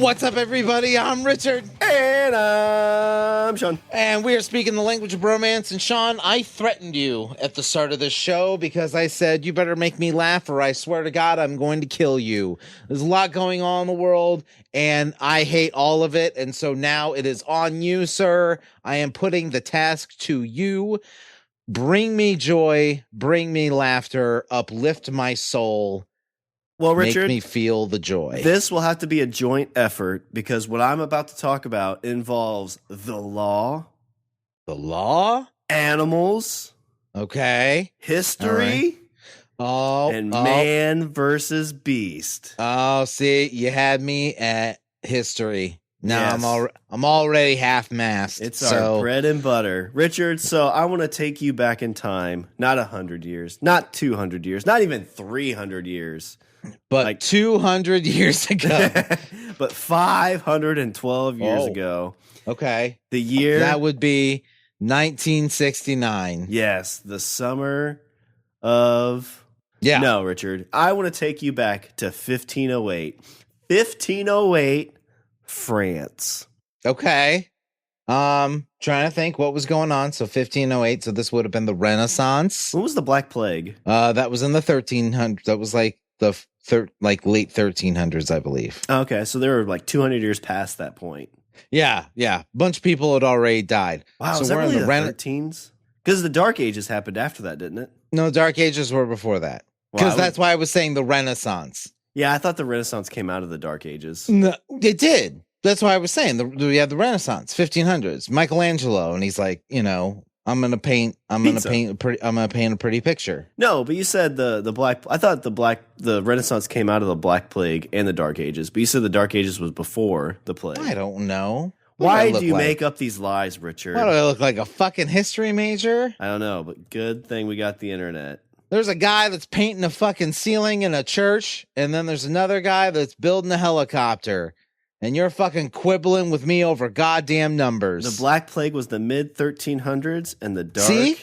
What's up, everybody? I'm Richard. And I'm Shawn. And we are speaking the language of Bromance. And Shawn, I threatened you at the start of this show because I said, you better make me laugh or I swear to God, I'm going to kill you. There's a lot going on in the world and I hate all of it. And so now it is on you, sir. I am putting the task to you. Bring me joy, bring me laughter, uplift my soul. Well, Richard, make me feel the joy. This will have to be a joint effort because what I'm about to talk about involves the law. The law? Animals. Okay. History. Right. And man versus beast. Oh, see, you had me at history. Now Yes. I'm already half-mast. It's our bread and butter. Richard, so I want to take you back in time. Not 100 years. Not 200 years. Not even 300 years. But like 200 years ago. But 512 years ago. Okay. The year. That would be 1969. Yes. The summer of. Yeah. No, Richard. I want to take you back to 1508. 1508, France. Okay. Trying to think what was going on. So 1508. So this would have been the Renaissance. When was the Black Plague? That was in the 1300s. That was like the late 1300s, I believe. Okay, so they were like 200 years past that point. Yeah. A bunch of people had already died. Wow, so is that really the 13s? Because the Dark Ages happened after that, didn't it? No, Dark Ages were before that. Because that's why I was saying the Renaissance. Yeah, I thought the Renaissance came out of the Dark Ages. No, it did. That's why I was saying we had the Renaissance, 1500s. Michelangelo, and he's like, I'm gonna paint a pretty picture. No, but you said the Black. I thought the Renaissance came out of the Black Plague and the Dark Ages. But you said the Dark Ages was before the plague. I don't know. Why do you make up these lies, Richard? Why do I look like a fucking history major? I don't know, but good thing we got the internet. There's a guy that's painting a fucking ceiling in a church, and then there's another guy that's building a helicopter. And you're fucking quibbling with me over goddamn numbers. The Black Plague was the mid-1300s, and the Dark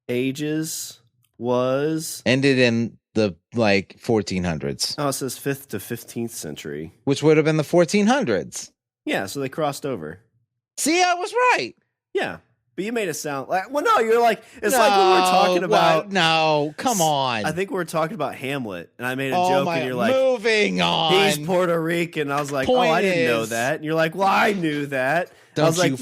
Ages was... ended in the, 1400s. Oh, it says 5th to 15th century. Which would have been the 1400s. Yeah, so they crossed over. See, I was right. Yeah. But you made it sound like, well, no, you're like, it's like when we were talking about. No, come on. I think we were talking about Hamlet, and I made a joke, and you're like, moving on. He's Puerto Rican. I was like, I didn't know that. And you're like, well, I knew that. I was like,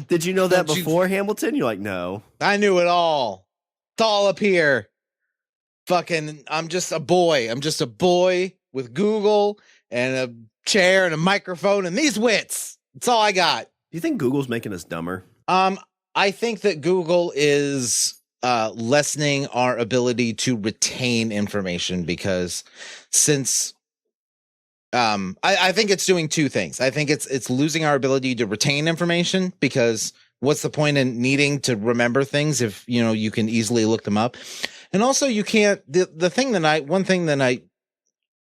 did you know that before Hamilton? You're like, no. I knew it all. It's all up here. Fucking, I'm just a boy. I'm just a boy with Google and a chair and a microphone and these wits. That's all I got. Do you think Google's making us dumber? I think that Google is lessening our ability to retain information because since I think it's doing two things. I think it's losing our ability to retain information because what's the point in needing to remember things if you can easily look them up, and also you can't. One thing that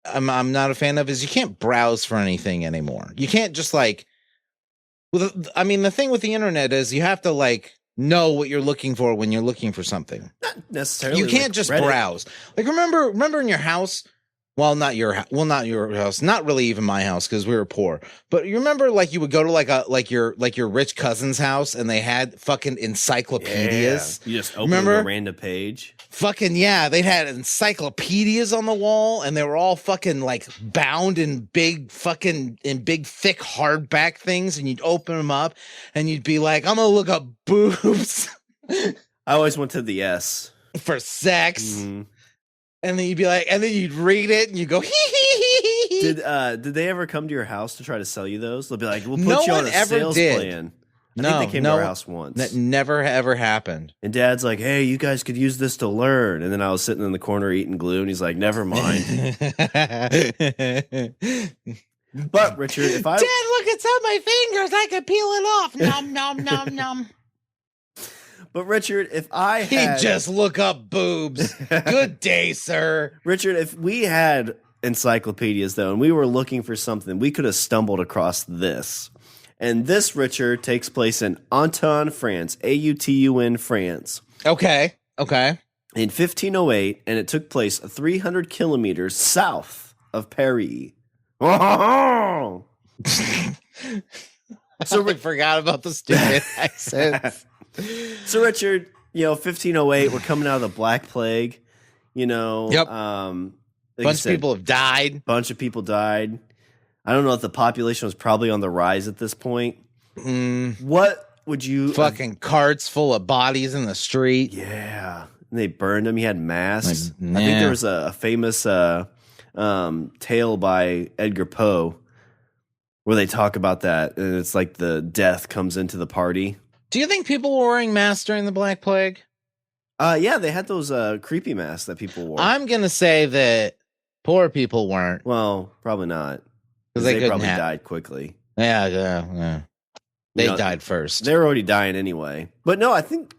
I'm not a fan of is you can't browse for anything anymore. You can't just the thing with the internet is you have to know what you're looking for when you're looking for something. Not necessarily. You can't just Reddit. browse. Remember in your house? Well, not your house. Not really even my house because we were poor. But you remember you would go to your rich cousin's house and they had fucking encyclopedias. Yeah. You just open a random page. Fucking yeah, they had encyclopedias on the wall and they were all fucking bound in big thick hardback things, and you'd open them up and you'd be like, I'm gonna look up boobs. I always went to the S for sex. Mm-hmm. And then you'd be like, and then you'd read it and you go, hee hee hee hee. Did they ever come to your house to try to sell you those? They'll be like, we'll put you on a sales plan. I think they came to our house once. That never ever happened. And Dad's like, hey, you guys could use this to learn. And then I was sitting in the corner eating glue, and he's like, never mind. But Richard, if I Dad, look, it's on my fingers. I could peel it off. Nom nom nom nom. But Richard, if I had... He'd just look up boobs. Good day, sir. Richard, if we had encyclopedias, though, and we were looking for something, we could have stumbled across this. And this, Richard, takes place in Autun, France. Autun, France. Okay. In 1508, and it took place 300 kilometers south of Paris. So I forgot about the stupid accents. So Richard, 1508, we're coming out of the Black Plague. Yep. Bunch of people have died. Bunch of people died. I don't know if the population was probably on the rise at this point. What would you... Fucking carts full of bodies in the street. Yeah. And they burned them. He had masks. Yeah. I think there was a famous tale by Edgar Poe where they talk about that. And it's like the death comes into the party. Do you think people were wearing masks during the Black Plague? Yeah, they had those creepy masks that people wore. I'm going to say that poor people weren't. Well, probably not. Because they probably died quickly. Yeah. They died first. They were already dying anyway. But no, I think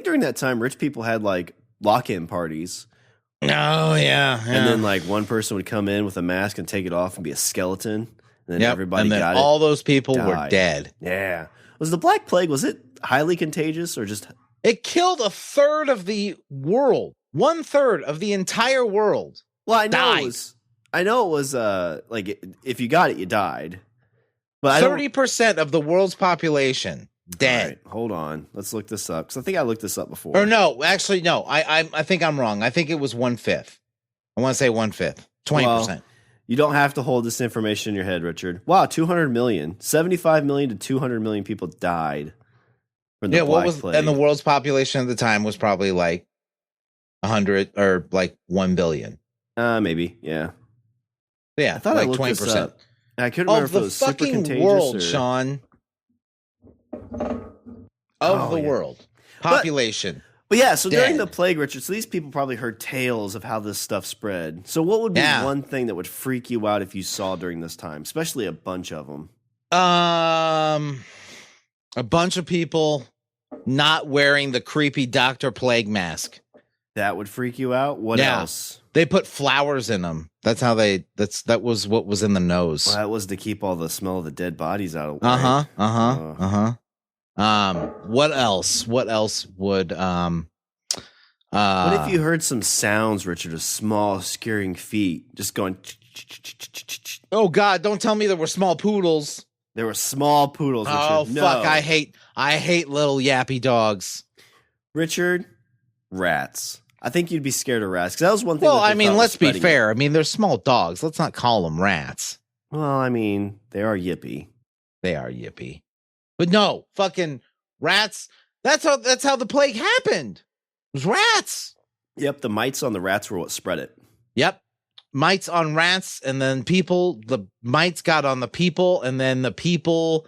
during that time, rich people had like lock-in parties. Oh, yeah. And then like one person would come in with a mask and take it off and be a skeleton. And then everybody and then got all it. Those people were dead. Yeah. Was the Black Plague, was it highly contagious or just... It killed a third of the world. 1/3 of the entire world. Well, I know died. it was like if you got it, you died. But 30% of the world's population dead. Right, hold on, let's look this up because I think I looked this up before. Or no, actually, no. I think I'm wrong. I think it was 1/5. I want to say 1/5, 20%. Well, you don't have to hold this information in your head, Richard. Wow, 200 million, 75 million to 200 million people died from the Black Plague. And the world's population at the time was probably like 100 or like 1 billion. Maybe, yeah. Yeah, I thought like I looked 20%. This up. I couldn't remember if it was super contagious world, or... Shawn. Of the world. Population. But yeah, so during the plague, Richard, so these people probably heard tales of how this stuff spread. So what would be one thing that would freak you out if you saw during this time, especially a bunch of them? A bunch of people not wearing the creepy Dr. Plague mask. That would freak you out? What else? They put flowers in them. That's how that was what was in the nose. Well, that was to keep all the smell of the dead bodies out of the way. What else? What else would what if you heard some sounds, Richard, of small scurrying feet just going... Oh God, don't tell me there were small poodles. There were small poodles, Richard. Oh fuck, I hate little yappy dogs. Richard, rats. I think you'd be scared of rats because that was one thing. Well, I mean, let's be fair. I mean, they're small dogs. Let's not call them rats. Well, I mean, they are yippy. They are yippy. But no, fucking rats. That's how the plague happened. It was rats. Yep, the mites on the rats were what spread it. Yep. Mites on rats, and then the mites got on the people, and then the people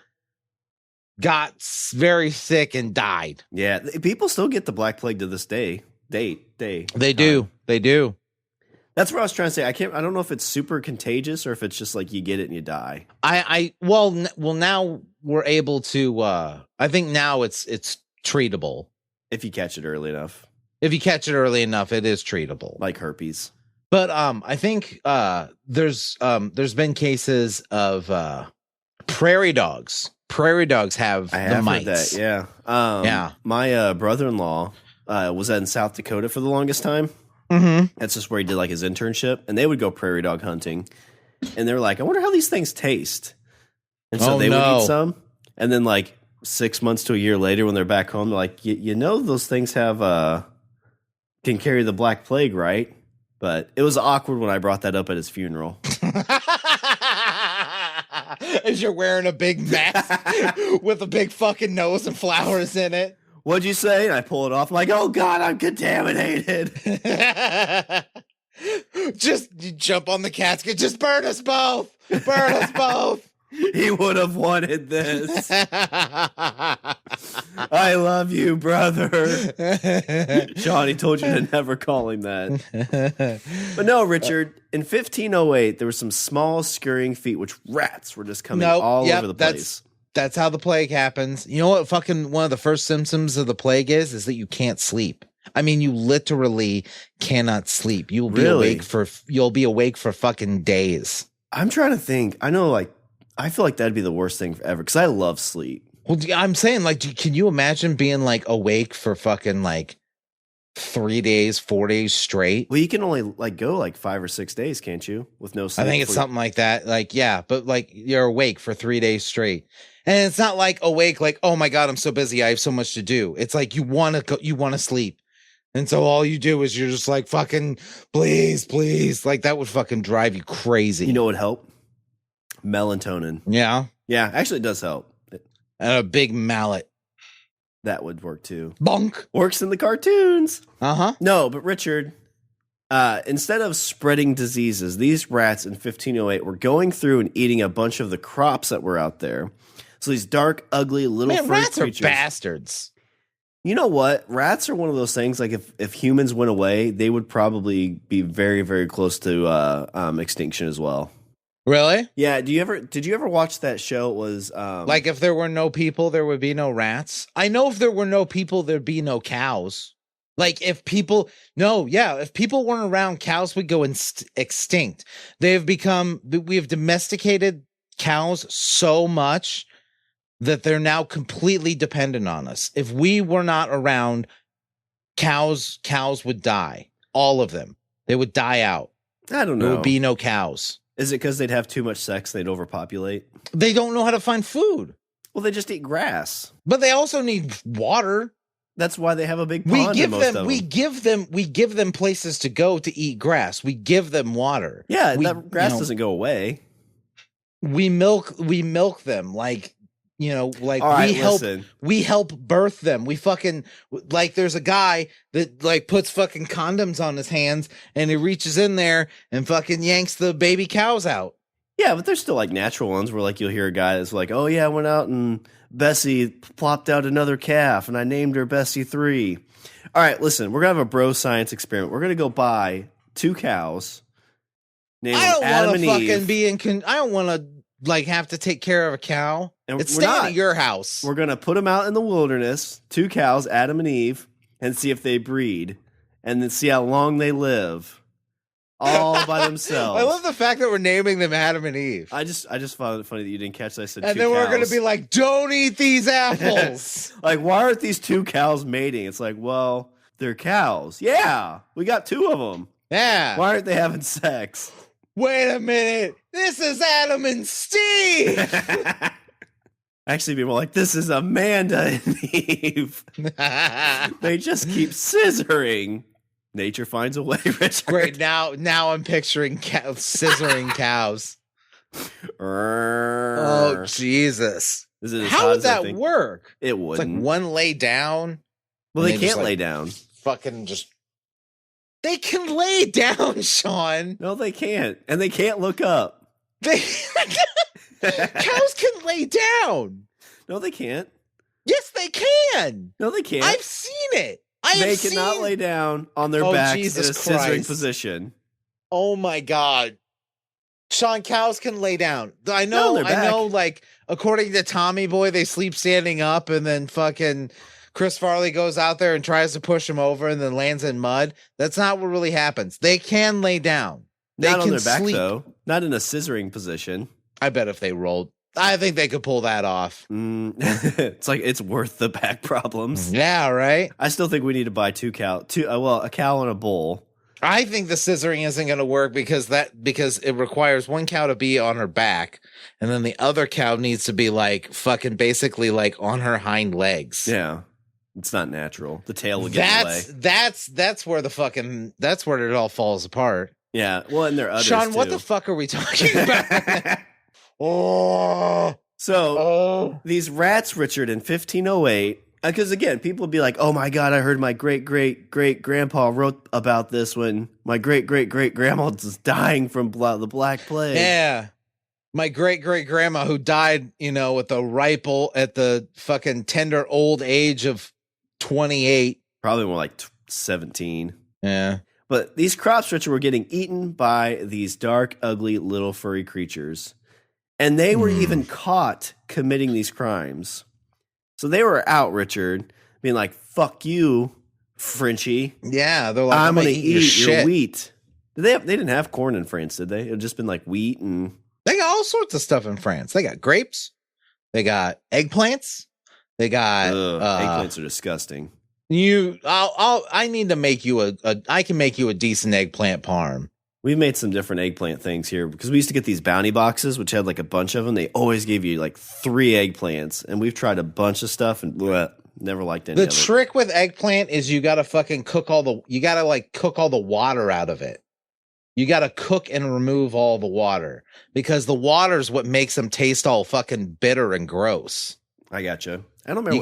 got very sick and died. Yeah, people still get the Black Plague to this day. They do. That's what I was trying to say. I don't know if it's super contagious or if it's just like you get it and you die. Well, now we're able to. I think now it's treatable if you catch it early enough. If you catch it early enough, it is treatable, like herpes. But I think there's been cases of prairie dogs. Prairie dogs have the mites. Heard that, yeah. My brother-in-law was in South Dakota for the longest time. Mm-hmm. That's just where he did like his internship, and they would go prairie dog hunting. And they were like, "I wonder how these things taste." And so would eat some, and then like 6 months to a year later, when they're back home, they're like, "You know, those things have can carry the Black Plague, right?" But it was awkward when I brought that up at his funeral. As you're wearing a big mask with a big fucking nose and flowers in it. What'd you say? And I pull it off. I'm like, oh God, I'm contaminated. Just jump on the casket. Just burn us both. Burn us both. He would have wanted this. I love you, brother. Shawn, he told you to never call him that. But no, Richard, in 1508, there were some small scurrying feet, which rats were just coming all over the place. That's how the plague happens. You know what fucking one of the first symptoms of the plague is that you can't sleep. I mean, you literally cannot sleep. You'll be awake for fucking days. I'm trying to think. I know, like, I feel like that'd be the worst thing ever because I love sleep. Well, I'm saying, like, can you imagine being like awake for fucking like 3 days, 4 days straight. Well, you can only like go like 5 or 6 days, can't you? With no sleep. I think it's something like that. Like, yeah, but like you're awake for 3 days straight. And it's not like awake, like, oh my God, I'm so busy. I have so much to do. It's like you want to sleep. And so all you do is you're just like, fucking, please, please. Like that would fucking drive you crazy. You know what would help? Melatonin. Yeah. Yeah, actually it does help. And a big mallet. That would work too. Bonk. Works in the cartoons. Uh-huh. No, but Richard, instead of spreading diseases, these rats in 1508 were going through and eating a bunch of the crops that were out there. So these dark, ugly little furry rats creatures. are bastards. You know what? Rats are one of those things. Like if humans went away, they would probably be very, very close to extinction as well. Really? Yeah. Did you ever watch that show? It was like if there were no people, there would be no rats. I know if there were no people, there'd be no cows. Like if people weren't around, cows would go extinct. We have domesticated cows so much that they're now completely dependent on us. If we were not around, cows would die. All of them. They would die out. I don't know. There would be no cows. Is it because they'd have too much sex and they'd overpopulate? They don't know how to find food. Well, they just eat grass. But they also need water. That's why they have a big pond. We give them places to go to eat grass. We give them water. Yeah, that grass doesn't go away. We milk them like, right, we help birth them. We fucking, like, there's a guy that like puts fucking condoms on his hands and he reaches in there and fucking yanks the baby cows out. Yeah, but there's still like natural ones where like you'll hear a guy that's like, oh yeah, I went out and Bessie plopped out another calf and I named her Bessie 3. All right, listen, we're gonna have a bro science experiment. We're gonna go buy 2 cows. I don't want to like have to take care of a cow. And it's staying at your house. We're gonna put them out in the wilderness, 2 cows, Adam and Eve, and see if they breed, and then see how long they live. All by themselves. I love the fact that we're naming them Adam and Eve. I just found it funny that you didn't catch that I said and 2 then cows. We're going to be like, don't eat these apples. Like, why aren't these 2 cows mating? It's like, well, they're cows. Yeah, we got 2 of them. Yeah. Why aren't they having sex? Wait a minute. This is Adam and Steve. Actually, people are like, this is Amanda and Eve. They just keep scissoring. Nature finds a way, Richard. Great. Now I'm picturing scissoring cows. Oh, Jesus. How would that work? It wouldn't. It's like one lay down. Well, they can't lay down. Fucking just. They can lay down, Shawn. No, they can't. And they can't look up. Cows can lay down. No, they can't. Yes, they can. No, they can't. I've seen it. They cannot lay down on their backs in a scissoring position. Oh my God. Shawn, cows can lay down. I know, like, according to Tommy Boy, they sleep standing up, and then fucking Chris Farley goes out there and tries to push him over and then lands in mud. That's not what really happens. They can lay down. Not on their back, though. Not in a scissoring position. I bet if they rolled, I think they could pull that off. It's like it's worth the back problems. Yeah, right. I still think we need to buy 2 cows. A cow and a bull. I think the scissoring isn't going to work because it requires one cow to be on her back, and then the other cow needs to be like fucking basically like on her hind legs. Yeah, it's not natural. The tail will get in the way. That's where it all falls apart. Yeah, well, and there are others Shawn, too. what the fuck are we talking about? These rats, Richard, in 1508, because again, people would be like, oh my God, I heard my great-great-great-grandpa wrote about this when my great-great-great-grandma was dying from the Black Plague. Yeah. My great-great-grandma who died, at the fucking tender old age of 28. Probably more like 17. Yeah. But these crops, Richard, were getting eaten by these dark, ugly, little furry creatures. And they were even caught committing these crimes. So they were out, Richard, being like, fuck you, Frenchie. Yeah, they're like, I'm going to eat your shit. wheat. They didn't have corn in France, did they? It had just been like wheat and... They got all sorts of stuff in France. They got grapes. They got eggplants. They got... eggplants are disgusting. I need to make you I can make you a decent eggplant parm. We've made some different eggplant things here because we used to get these bounty boxes, which had like a bunch of them. They always gave you like 3 eggplants, and we've tried a bunch of stuff and never liked any of it. The trick with eggplant is you got to fucking cook all the water out of it. You got to cook and remove all the water because the water is what makes them taste all fucking bitter and gross. I gotcha. I don't remember. You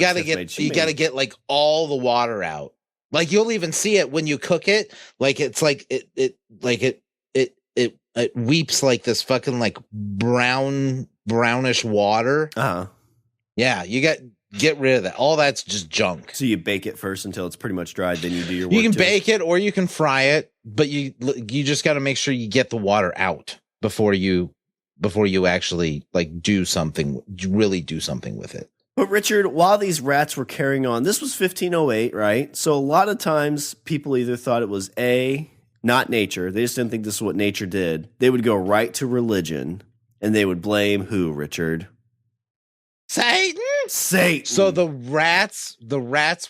got to get like all the water out. Like you'll even see it when you cook it. Like it's like it weeps like this fucking like brownish water. Uh-huh. Yeah, you get rid of that. All that's just junk. So you bake it first until it's pretty much dried, then you do your work. You can bake it or you can fry it, but you just got to make sure you get the water out before you actually like really do something with it. But Richard, while these rats were carrying on, this was 1508, right? So a lot of times people either thought it was not nature. They just didn't think this is what nature did. They would go right to religion, and they would blame who, Richard? Satan. So the rats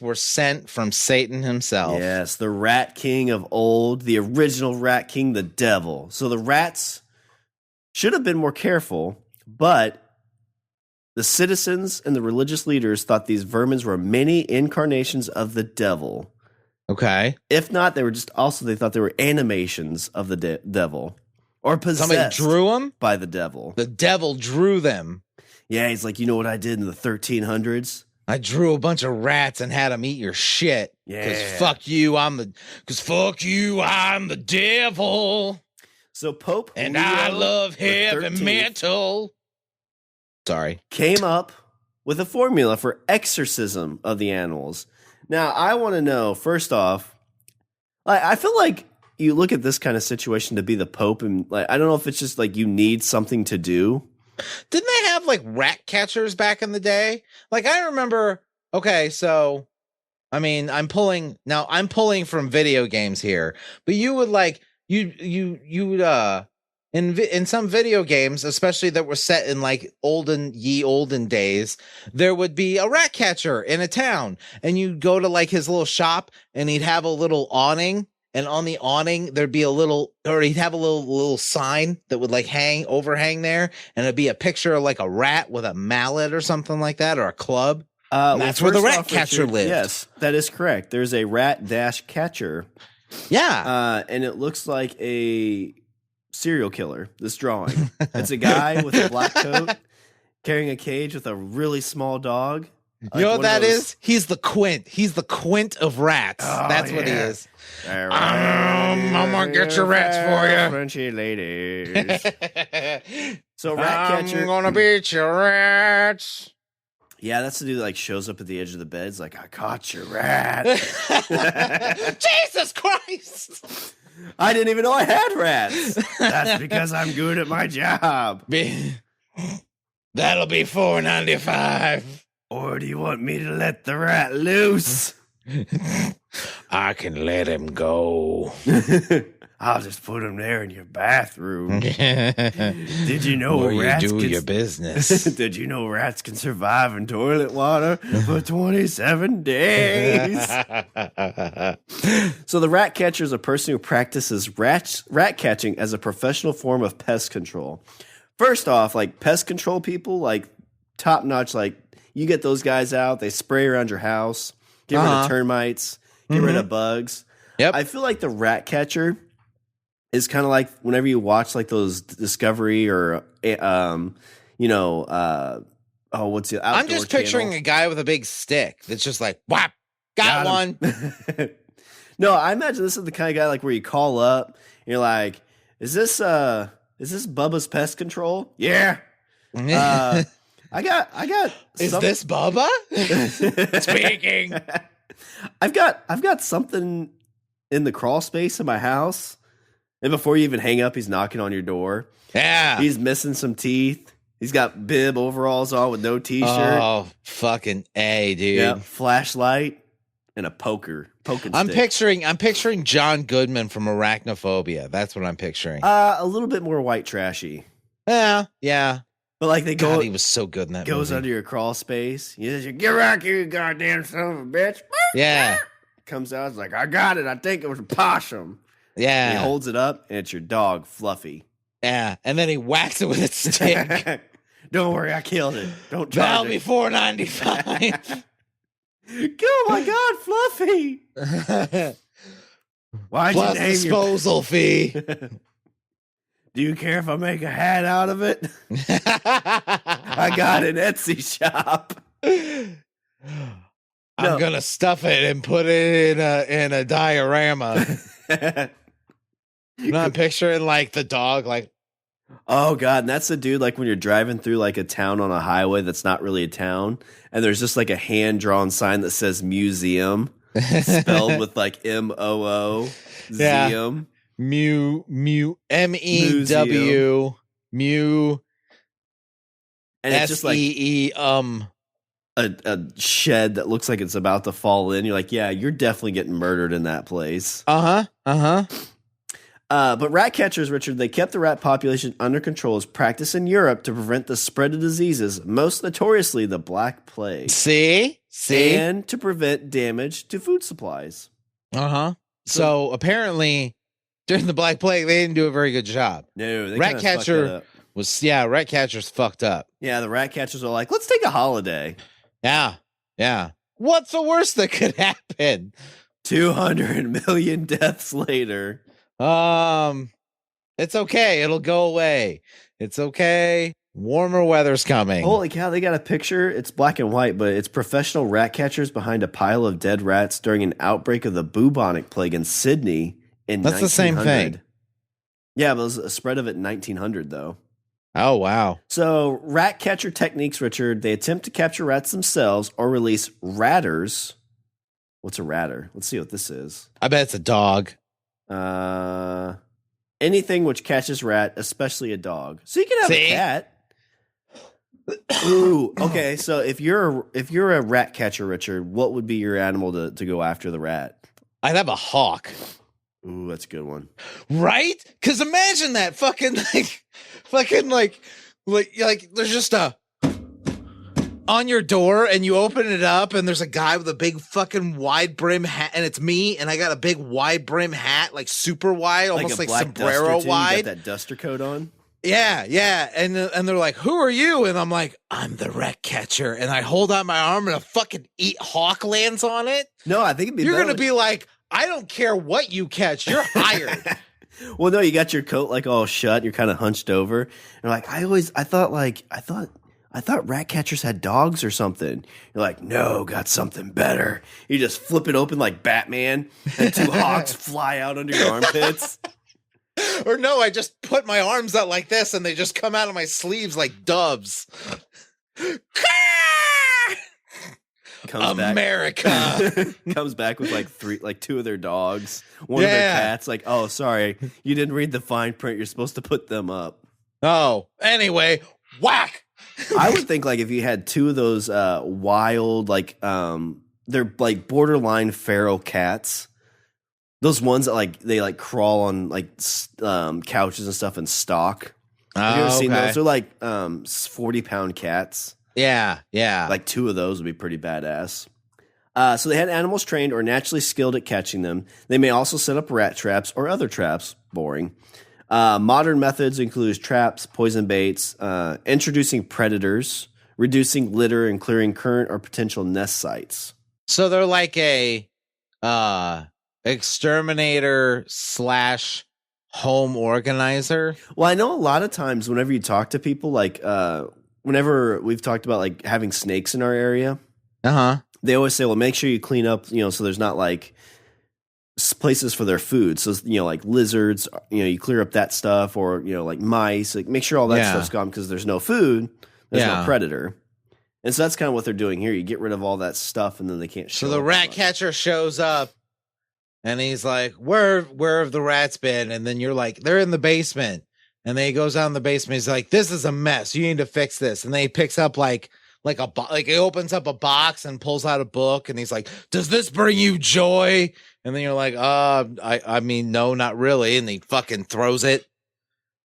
were sent from Satan himself. Yes, the rat king of old, the original rat king, the devil. So the rats should have been more careful, but the citizens and the religious leaders thought these vermins were many incarnations of the devil. Okay. If not, they thought they were animations of the devil or possessed. Somebody drew them by the devil. The devil drew them. Yeah, he's like, you know what I did in the 1300s? I drew a bunch of rats and had them eat your shit. Yeah. Because fuck you, I'm the devil. So Pope and Leo I love heavy 13th metal. Sorry. Came up with a formula for exorcism of the animals. Now, I want to know, first off, I feel like you look at this kind of situation to be the Pope, and like I don't know if it's just like you need something to do. Didn't they have like rat catchers back in the day? Like I remember, okay, so I mean, I'm pulling from video games here, but you would like you would in some video games, especially that were set in like olden days, there would be a rat catcher in a town, and you'd go to like his little shop, and he'd have a little awning, and on the awning there'd be he'd have a little sign that would like overhang there, and it'd be a picture of like a rat with a mallet or something like that, or a club. That's where the rat catcher lived. Yes, that is correct. There's a rat catcher. Yeah, and it looks like a serial killer, this drawing. It's a guy with a black coat carrying a cage with a really small dog. You know what that is? He's the Quint. He's the Quint of rats. That's what he is. I'm gonna get your rats for you. Frenchy ladies. So rat catcher. I'm gonna beat your rats. Yeah, that's the dude that like shows up at the edge of the bed. It's like, I caught your rat. Jesus Christ. I didn't even know I had rats. That's because I'm good at my job. That'll be $4.95. Or do you want me to let the rat loose? I can let him go. I'll just put him there in your bathroom. Did you know rats do your business? Did you know rats can survive in toilet water for 27 days? So the rat catcher is a person who practices rat catching as a professional form of pest control. First off, like pest control people, like top notch, like you get those guys out, they spray around your house, get rid of termites, get rid of bugs. Yep. I feel like the rat catcher is kind of like whenever you watch like those Discovery or what's the outdoor I'm just picturing channel. a guy with a big stick that's just like, whap, got one. No, I imagine this is the kind of guy like where you call up and you're like, is this Bubba's Pest Control? Yeah. I got Is this Bubba? Speaking. I've got something in the crawl space in my house. And before you even hang up, he's knocking on your door. Yeah. He's missing some teeth. He's got bib overalls on with no t-shirt. Oh, fucking A, dude. Yeah, flashlight and a poking I'm stick. picturing John Goodman from Arachnophobia. That's what I'm picturing. A little bit more white trashy. Yeah. But like they God, he was so good in that goes movie. under your crawl space. You just get back here, you goddamn son of a bitch. Yeah. Comes out, it's like, I got it. I think it was a possum. Yeah. And he holds it up, and it's your dog, Fluffy. Yeah. And then he whacks it with its stick. Don't worry, I killed it. Don't That'll charge be it. $4.95. Oh my God, Fluffy! Why'd Plus you name disposal fee. Do you care if I make a hat out of it? I got an Etsy shop. I'm gonna stuff it and put it in a diorama. You know, I'm picturing like the dog, like, oh God, and that's the dude like when you're driving through like a town on a highway that's not really a town, and there's just like a hand drawn sign that says museum, spelled with like MOO. Yeah. Zeum. MEW Mew And it's just like SEE a shed that looks like it's about to fall in. You're like, yeah, you're definitely getting murdered in that place. But rat catchers, Richard, they kept the rat population under control as practice in Europe to prevent the spread of diseases, most notoriously the Black Plague. See? And to prevent damage to food supplies. So apparently during the Black Plague, they didn't do a very good job. No, they rat catcher rat catcher's fucked up. Yeah, the rat catchers are like, let's take a holiday. Yeah. What's the worst that could happen? 200 million deaths later. It's okay. It'll go away. It's okay. Warmer weather's coming. Holy cow, they got a picture. It's black and white, but it's professional rat catchers behind a pile of dead rats during an outbreak of the bubonic plague in Sydney in 1900. That's the same thing. Yeah, but it was a spread of it in 1900, though. Oh, wow. So, rat catcher techniques, Richard, they attempt to capture rats themselves or release ratters. What's a ratter? Let's see what this is. I bet it's a dog. Anything which catches rat, especially a dog. So you can have a cat. Ooh, okay. So if you're a rat catcher, Richard, what would be your animal to go after the rat? I'd have a hawk. Ooh, that's a good one. Right? Because imagine that fucking there's just a on your door and you open it up and there's a guy with a big fucking wide brim hat and it's me and I got a big wide brim hat, like super wide, almost like sombrero wide. You got that duster coat on. Yeah. And they're like, who are you? And I'm like, I'm the rat catcher. And I hold out my arm and a fucking hawk lands on it. No, I think it'd be You're going to be like, I don't care what you catch. You're hired. Well, no, you got your coat like all shut. You're kind of hunched over. And like, I thought rat catchers had dogs or something. You're like, no, got something better. You just flip it open like Batman and two hawks fly out under your armpits. Or no, I just put my arms out like this and they just come out of my sleeves like doves. America comes back with like two of their dogs, one of their cats. Like, oh, sorry, you didn't read the fine print. You're supposed to put them up. Oh, anyway, whack. I would think like if you had two of those wild, like they're like borderline feral cats. Those ones that like they like crawl on like couches and stuff and stalk. Have you ever seen those? They're like 40-pound cats. Yeah. Like two of those would be pretty badass. So they had animals trained or naturally skilled at catching them. They may also set up rat traps or other traps. Boring. Modern methods include traps, poison baits, introducing predators, reducing litter, and clearing current or potential nest sites. So they're like a exterminator / home organizer. Well, I know a lot of times whenever you talk to people, like whenever we've talked about like having snakes in our area, they always say, well, make sure you clean up, so there's not like places for their food. So, like lizards, you clear up that stuff, or, like mice, like make sure all that stuff's gone because there's no food, there's no predator. And so that's kind of what they're doing here. You get rid of all that stuff and then they can't show up. So the rat catcher shows up and he's like, where have the rats been? And then you're like, they're in the basement. And then he goes down the basement. He's like, this is a mess. You need to fix this. And then he picks up like he opens up a box and pulls out a book. And he's like, does this bring you joy? And then you're like, I mean, no, not really. And he fucking throws it.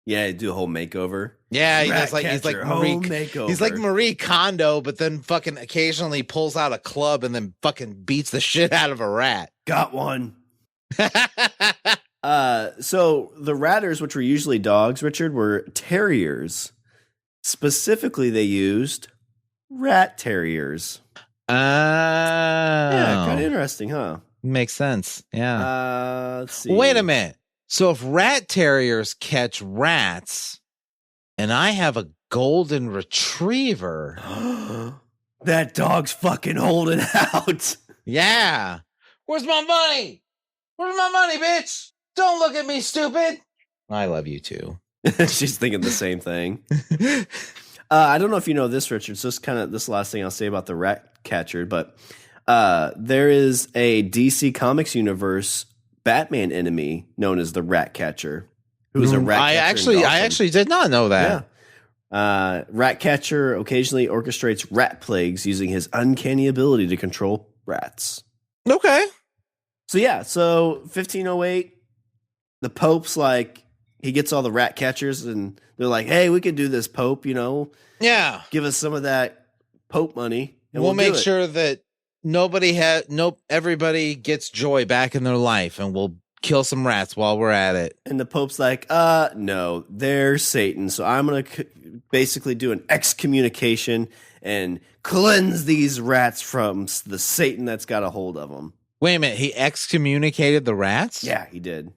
Yeah, do a whole makeover. Yeah, he's like home makeover. He's like Marie Kondo, but then fucking occasionally pulls out a club and then fucking beats the shit out of a rat. Got one. So the ratters, which were usually dogs, Richard, were terriers. Specifically, they used rat terriers. Yeah, kind of interesting, huh? Makes sense. Yeah. Let's see. Wait a minute. So if rat terriers catch rats, and I have a golden retriever, that dog's fucking holding out. Yeah. Where's my money? Where's my money, bitch? Don't look at me, stupid. I love you too. She's thinking the same thing. I don't know if you know this, Richard. So this last thing I'll say about the rat catcher, but there is a DC Comics universe Batman enemy known as the Rat Catcher, who is a rat catcher. I actually did not know that. Yeah. Rat Catcher occasionally orchestrates rat plagues using his uncanny ability to control rats. Okay. So 1508, the Pope's like, he gets all the rat catchers and they're like, hey, we could do this, Pope, Yeah. Give us some of that Pope money. And we'll make sure that everybody gets joy back in their life, and we'll kill some rats while we're at it. And the Pope's like, no, they're Satan. So I'm going to basically do an excommunication and cleanse these rats from the Satan that's got a hold of them. Wait a minute. He excommunicated the rats? Yeah, he did.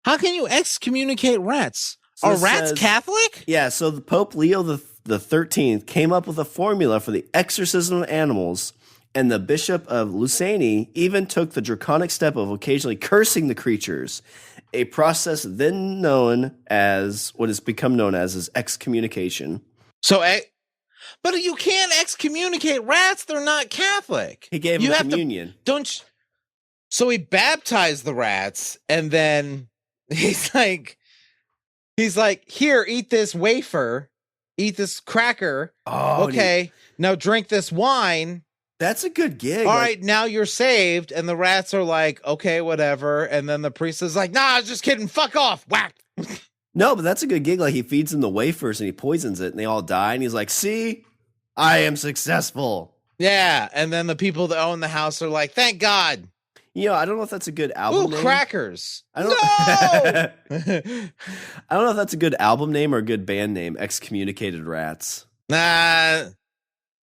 How can you excommunicate rats? So are rats Catholic? Yeah, so the Pope Leo the 13th came up with a formula for the exorcism of animals, and the Bishop of Lucani even took the draconic step of occasionally cursing the creatures, a process then known as what has become known as excommunication. So, but you can't excommunicate rats; they're not Catholic. He gave them communion. So he baptized the rats, and then he's like, here, eat this wafer, eat this cracker. Oh, okay. Now drink this wine. That's a good gig. All right, now you're saved. And the rats are like, okay, whatever. And then the priest is like, nah, I was just kidding. Fuck off. Whack. No, but that's a good gig. Like, he feeds them the wafers and he poisons it and they all die. And he's like, see, I am successful. Yeah. And then the people that own the house are like, thank God. I don't know if that's a good album name. Crackers. No! I don't know if that's a good album name or a good band name. Excommunicated Rats. I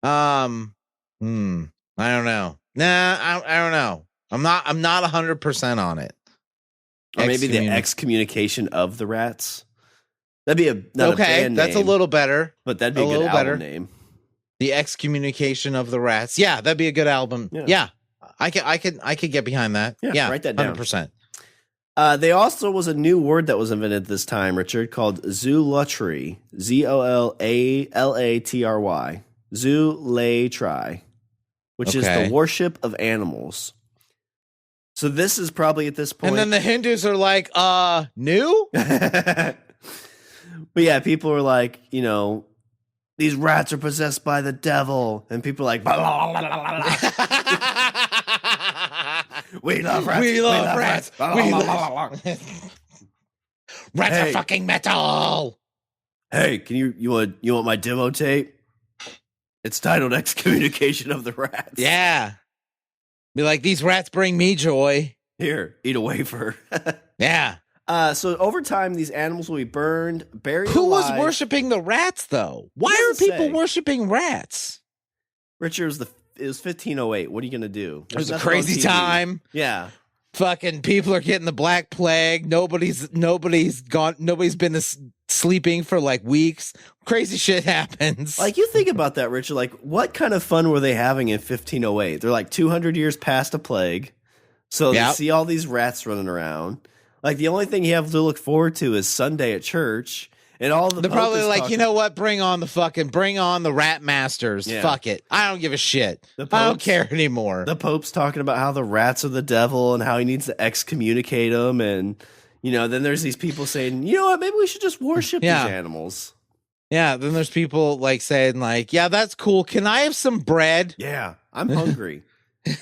don't know. I don't know. I'm not 100% on it. Or maybe the excommunication of the rats. That'd be not a band name. That's a little better. But that'd be a good album name. The excommunication of the rats. Yeah, that'd be a good album. Yeah. I could get behind that. Yeah, write that down. 100%. There also was a new word that was invented this time, Richard, called zoolatry. ZOLALATRY. Zoolatry, which is the worship of animals. So this is probably at this point. And then the Hindus are like, new? But yeah, people are like, these rats are possessed by the devil. And people are like, blah, blah, blah, blah, blah. We love rats. We love rats. Rats are fucking metal. Hey, can you want my demo tape? It's titled Excommunication of the Rats. Yeah. Be like, these rats bring me joy. Here, eat a wafer. Yeah. So over time, these animals will be burned, buried Who alive. was worshiping the rats, though? Why are people worshiping rats? Richard, it was 1508. What are you going to do? It was a crazy time. Yeah. Fucking people are getting the Black Plague. Nobody's been sleeping for like weeks. Crazy shit happens. Like, you think about that, Richard. Like, what kind of fun were they having in 1508? They're like 200 years past a plague. So they see all these rats running around. Like, the only thing you have to look forward to is Sunday at church. And all the They're probably like, you know what? Bring on the rat masters. Yeah. Fuck it. I don't give a shit. I don't care anymore. The Pope's talking about how the rats are the devil and how he needs to excommunicate them. And, then there's these people saying, you know what? Maybe we should just worship these animals. Yeah. Then there's people like saying like, yeah, that's cool. Can I have some bread? Yeah. I'm hungry.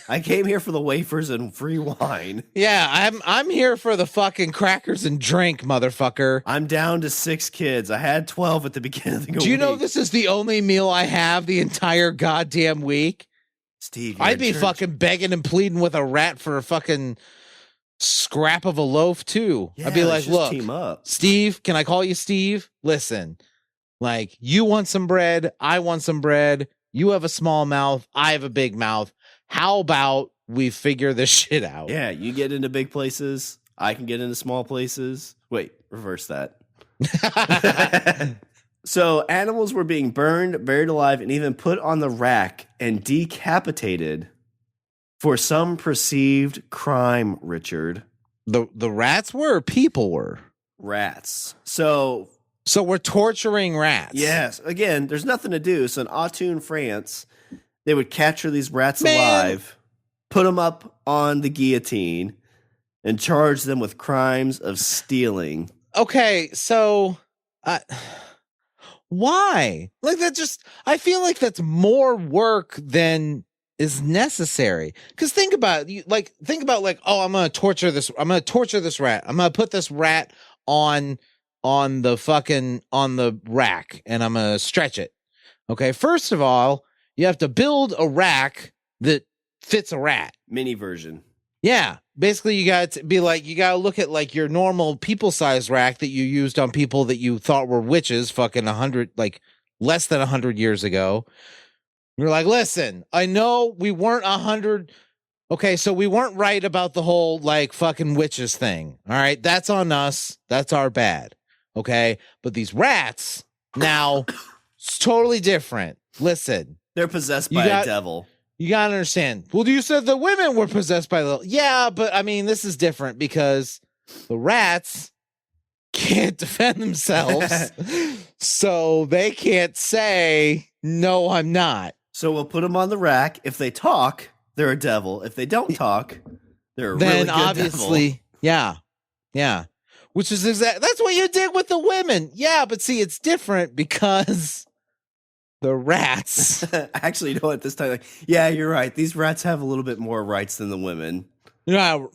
I came here for the wafers and free wine. Yeah, I'm here for the fucking crackers and drink, motherfucker. I'm down to 6 kids. I had 12 at the beginning of the week. Do you know this is the only meal I have the entire goddamn week? Steve, I'd be fucking begging and pleading with a rat for a fucking scrap of a loaf too. Yeah, I'd be like, look, team up. Steve, can I call you Steve? Listen, like, you want some bread, I want some bread. You have a small mouth, I have a big mouth. How about we figure this shit out? Yeah, you get into big places, I can get into small places. Wait, reverse that. So animals were being burned, buried alive, and even put on the rack and decapitated for some perceived crime, Richard. The rats were or people were? Rats. So we're torturing rats. Yes. Again, there's nothing to do. So in Autun, France, they would capture these rats alive, put them up on the guillotine, and charge them with crimes of stealing. Okay, so why? Like, that just, I feel like that's more work than is necessary. Because think about oh, I'm gonna torture this rat. I'm gonna put this rat on the rack and I'm gonna stretch it. Okay, first of all, you have to build a rack that fits a rat. Mini version. Yeah. Basically, you got to be like, you got to look at like your normal people-sized rack that you used on people that you thought were witches fucking less than 100 years ago. You're like, listen, I know we weren't 100. Okay, so we weren't right about the whole like fucking witches thing. All right, that's on us. That's our bad. Okay, but these rats now, it's totally different. Listen, they're possessed by a devil. You gotta understand. Well, you said the women were possessed by the... Yeah, but I mean, this is different because the rats can't defend themselves. So they can't say, no, I'm not. So we'll put them on the rack. If they talk, they're a devil. If they don't talk, they're a really good obviously, devil. Yeah. Yeah. Which is that's what you did with the women. Yeah, but see, it's different because... the rats. Actually, you know what? This time, like, yeah, you're right. These rats have a little bit more rights than the women. Yeah.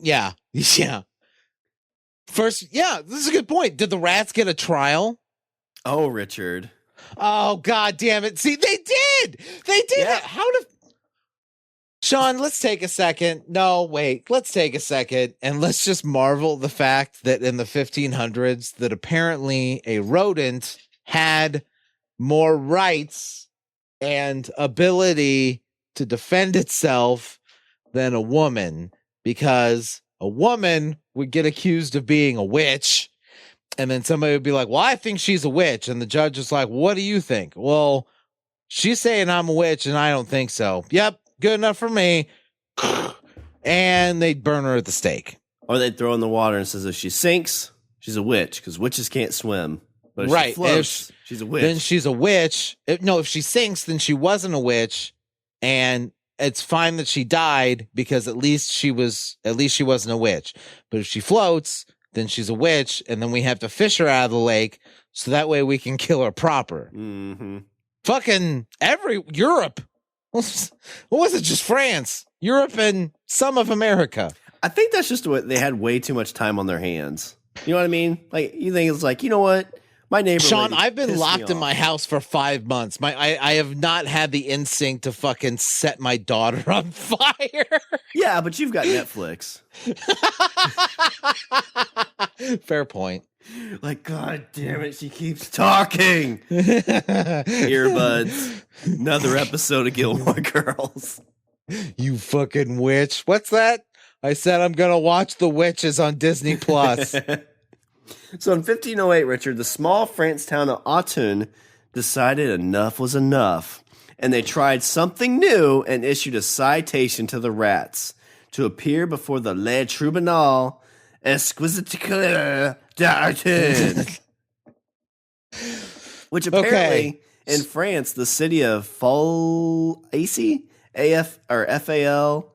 First, yeah, this is a good point. Did the rats get a trial? Oh, Richard. Oh, God damn it. See, they did. They did. Yeah. How did... Shawn, let's take a second. No, wait. Let's take a second and let's just marvel the fact that in the 1500s that apparently a rodent had more rights and ability to defend itself than a woman, because a woman would get accused of being a witch, and then somebody would be like, well, I think she's a witch, and the judge is like, what do you think? Well, she's saying I'm a witch and I don't think so. Yep, good enough for me. And they'd burn her at the stake, or they'd throw in the water and says if she sinks, she's a witch, because witches can't swim. But if she floats, she's a witch. Then she's a witch. If she sinks, then she wasn't a witch, and it's fine that she died because at least she wasn't a witch. But if she floats, then she's a witch, and then we have to fish her out of the lake so that way we can kill her proper. Mm-hmm. Fucking Europe. What was it? Just France, Europe, and some of America. I think that's just what they had way too much time on their hands. You know what I mean? Like, you think it's like, you know what? My neighbor, Shawn, I've been locked in my house for 5 months. I have not had the instinct to fucking set my daughter on fire. Yeah, but you've got Netflix. Fair point. Like, God damn it, she keeps talking. Earbuds. Another episode of Gilmore Girls. You fucking witch. What's that? I said I'm going to watch The Witches on Disney Plus. So in 1508, Richard, the small France town of Autun decided enough was enough, and they tried something new and issued a citation to the rats to appear before the Le Tribunal Exquisitique d'Autun. Which apparently, in France, the city of Falaise, F-A-L-A-I-S-E,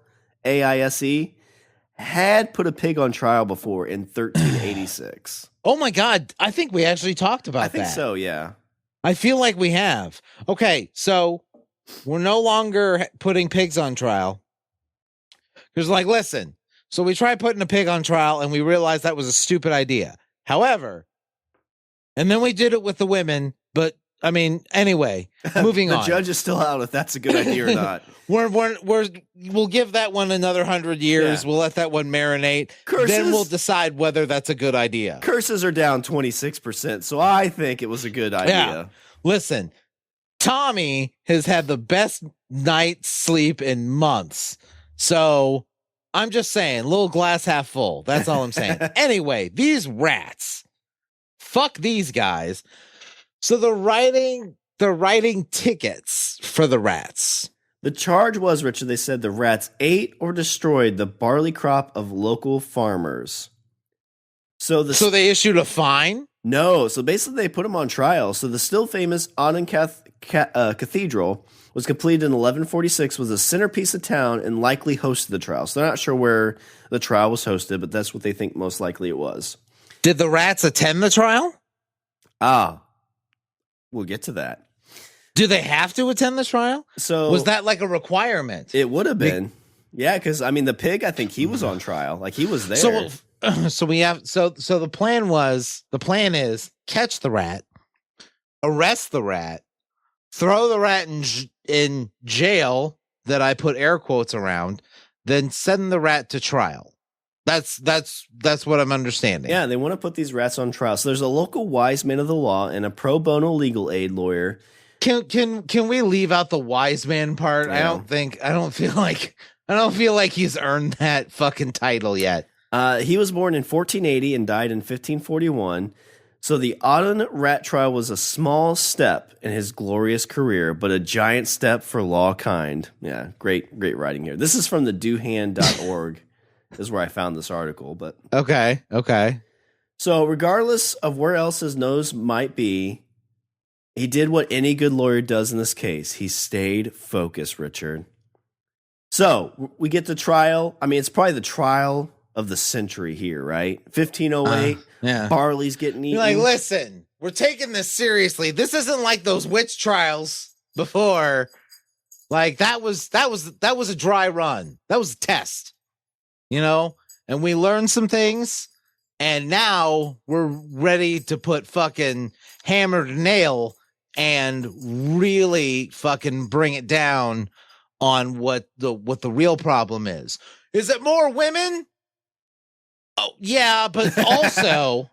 had put a pig on trial before in 1386. Oh my God. I think we actually talked about that. I think so, yeah. I feel like we have. Okay, so we're no longer putting pigs on trial. Because like, listen, so we tried putting a pig on trial and we realized that was a stupid idea. However, and then we did it with the women, but I mean, anyway, moving on. The judge is still out if that's a good idea or not. We'll give that one another 100 years. Yeah. We'll let that one marinate. Then we'll decide whether that's a good idea. Curses are down 26%, so I think it was a good idea. Yeah. Listen, Tommy has had the best night's sleep in months. So I'm just saying, little glass half full. That's all I'm saying. Anyway, these rats. Fuck these guys. So they're writing tickets for the rats. The charge was, Richard, they said the rats ate or destroyed the barley crop of local farmers. So they issued a fine? No. So basically they put them on trial. So the still famous Auden Cathedral was completed in 1146, was a centerpiece of town, and likely hosted the trial. So they're not sure where the trial was hosted, but that's what they think most likely it was. Did the rats attend the trial? We'll get to that. Do they have to attend the trial? So was that like a requirement? It would have been. Yeah, because I mean the pig, I think he was on trial. Like he was there. So the plan is catch the rat, arrest the rat, throw the rat in jail that I put air quotes around, then send the rat to trial. That's what I'm understanding. Yeah, they want to put these rats on trial. So there's a local wise man of the law and a pro bono legal aid lawyer. Can we leave out the wise man part? Yeah. I don't feel like he's earned that fucking title yet. He was born in 1480 and died in 1541. So the Auden rat trial was a small step in his glorious career, but a giant step for lawkind. Yeah, great writing here. This is from the doohan.org. is where I found this article. But okay. So regardless of where else his nose might be, he did what any good lawyer does in this case. He stayed focused, Richard. So we get the trial. I mean, it's probably the trial of the century here, right? 1508. Yeah. Barley's getting eaten. You're like, listen, we're taking this seriously. This isn't like those witch trials before. Like that was a dry run. That was a test. You know, and we learned some things, and now we're ready to put fucking hammer to nail and really fucking bring it down on what the real problem is. Is it more women? Oh, yeah, but also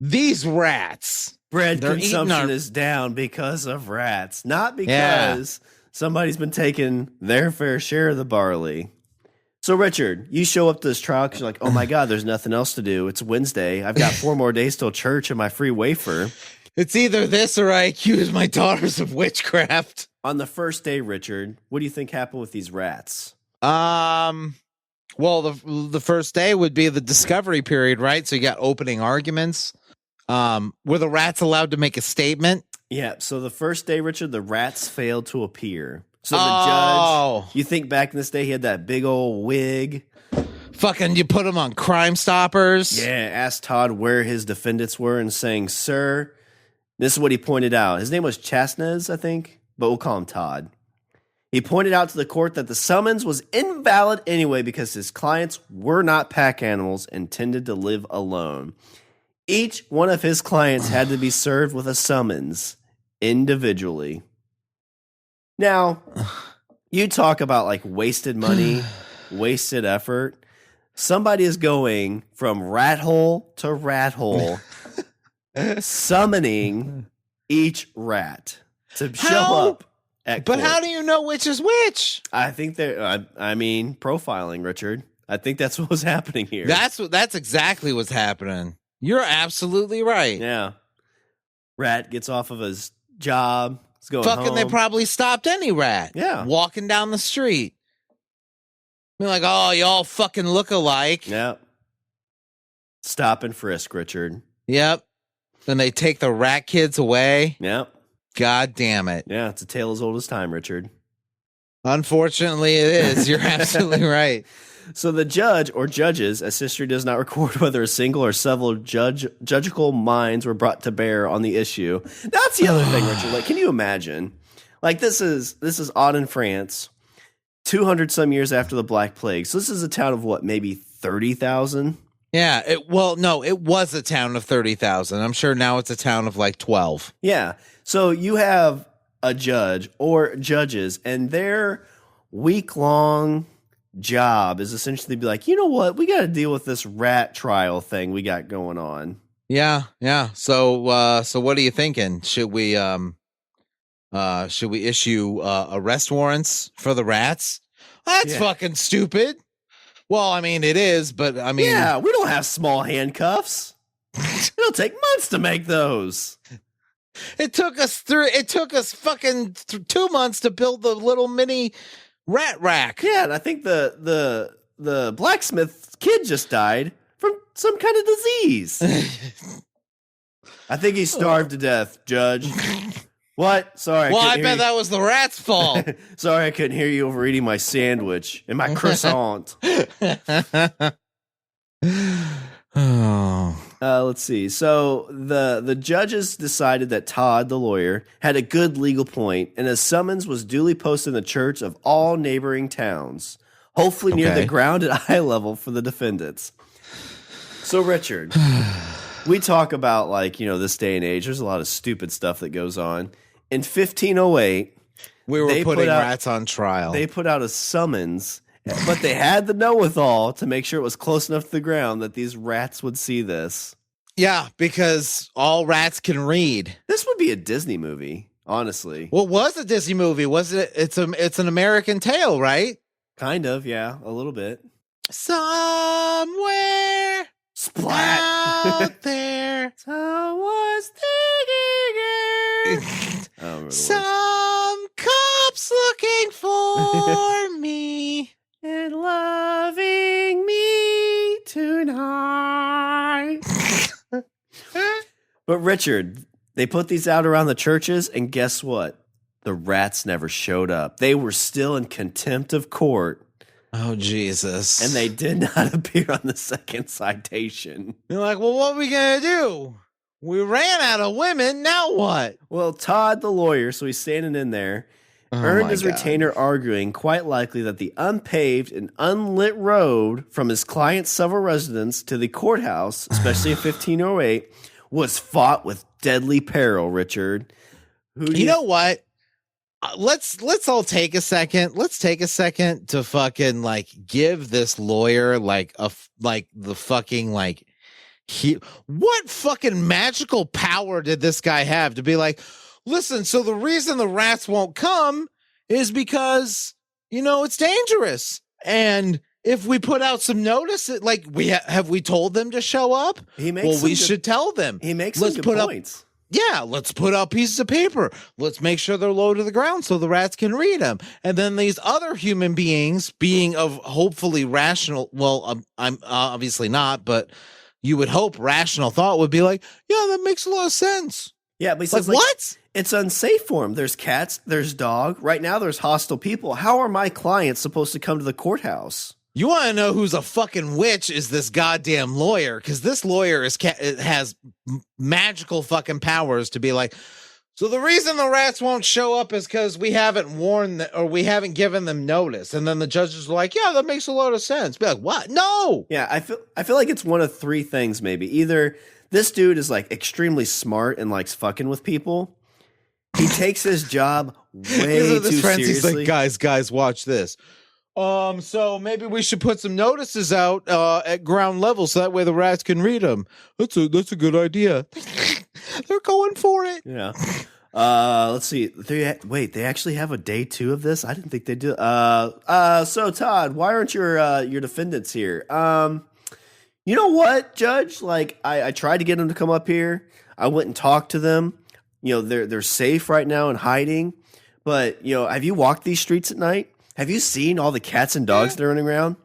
these rats. Bread consumption is down because of rats, not because somebody's been taking their fair share of the barley. So, Richard, you show up to this trial because you're like, oh, my God, there's nothing else to do. It's Wednesday. I've got 4 more days till church and my free wafer. It's either this or I accuse my daughters of witchcraft. On the first day, Richard, what do you think happened with these rats? Well, the first day would be the discovery period, right? So you got opening arguments. Were the rats allowed to make a statement? Yeah, so the first day, Richard, the rats failed to appear. So the judge, you think back in this day, he had that big old wig. Fucking, you put him on Crime Stoppers. Yeah, asked Todd where his defendants were and saying, sir, this is what he pointed out. His name was Chasnez, I think, but we'll call him Todd. He pointed out to the court that the summons was invalid anyway because his clients were not pack animals intended to live alone. Each one of his clients had to be served with a summons individually. Now, you talk about like wasted money, wasted effort. Somebody is going from rat hole to rat hole, summoning each rat to show up at court. But how do you know which is which? I think profiling, Richard. I think that's what was happening here. That's exactly what's happening. You're absolutely right. Yeah. Rat gets off of his job. Going fucking home. They probably stopped any rat. Yeah. Walking down the street. Be like, oh, y'all fucking look alike. Yep. Stop and frisk, Richard. Yep. Then they take the rat kids away. Yep. God damn it. Yeah, it's a tale as old as time, Richard. Unfortunately, it is. You're absolutely right. So the judge or judges, as history does not record whether a single or several judgical minds were brought to bear on the issue. That's the other thing, Richard. Like, can you imagine? Like, this is Auden, France. 200 some years after the Black Plague. So this is a town of what, maybe 30,000? Yeah. It was a town of 30,000. I'm sure now it's a town of like 12. Yeah. So you have a judge or judges, and their week-long job is essentially to be like, you know what? We got to deal with this rat trial thing we got going on. Yeah. Yeah. So what are you thinking? Should we issue arrest warrants for the rats? That's fucking stupid. Well, I mean, it is, but I mean, yeah, we don't have small handcuffs. It'll take months to make those. It took us fucking 2 months to build the little mini rat rack. Yeah, and I think the blacksmith kid just died from some kind of disease. I think he starved to death, Judge. What? Sorry. Well, I bet that was the rat's fault. Sorry, I couldn't hear you over eating my sandwich and my croissant. Let's see. So the judges decided that Todd, the lawyer, had a good legal point, and a summons was duly posted in the church of all neighboring towns, hopefully near the ground at eye level for the defendants. So, Richard, we talk about, like, you know, this day and age, there's a lot of stupid stuff that goes on. In 1508, we were putting rats on trial. They put out a summons, but they had the know-with-all to make sure it was close enough to the ground that these rats would see this. Yeah, because all rats can read. This would be a Disney movie, honestly. Well, it was a Disney movie, was it? It's an American Tale, right? Kind of, yeah, a little bit. Somewhere splat out there, someone's digging. Some cops looking for me and loving me tonight. But Richard, they put these out around the churches, and guess what? The rats never showed up. They were still in contempt of court. Oh, Jesus. And they did not appear on the second citation. You're like, well, what are we going to do? We ran out of women. Now what? Well, Todd, the lawyer, so he's standing in there, earned his retainer arguing, quite likely, that the unpaved and unlit road from his client's several residence to the courthouse, especially in 1508, was fought with deadly peril, Richard. You know what? Let's all take a second. Let's take a second to fucking, like, give this lawyer what fucking magical power did this guy have to be like, listen, so the reason the rats won't come is because, you know, it's dangerous. And if we put out some notice, like, have we told them to show up? We should tell them. He makes some good points. Let's put out pieces of paper. Let's make sure they're low to the ground so the rats can read them. And then these other human beings, being of hopefully rational, I'm obviously not, but you would hope rational thought would be like, yeah, that makes a lot of sense. Yeah, but he says, what? It's unsafe for him. There's cats, there's dog. Right now, there's hostile people. How are my clients supposed to come to the courthouse? You want to know who's a fucking witch is this goddamn lawyer, because this lawyer has magical fucking powers to be like, so the reason the rats won't show up is because we haven't warned them, or we haven't given them notice. And then the judges are like, yeah, that makes a lot of sense. Be like, what? No. Yeah, I feel like it's one of three things, maybe. Either this dude is, like, extremely smart and likes fucking with people. He takes his job way too seriously. He's like, guys, watch this. So maybe we should put some notices out at ground level so that way the rats can read them. That's a good idea. They're going for it. Yeah. Let's see. They actually have a day 2 of this? I didn't think they did. So Todd, why aren't your defendants here? You know what, Judge? Like, I tried to get them to come up here. I went and talked to them. You know, they're safe right now and hiding. But, you know, have you walked these streets at night? Have you seen all the cats and dogs that are running around?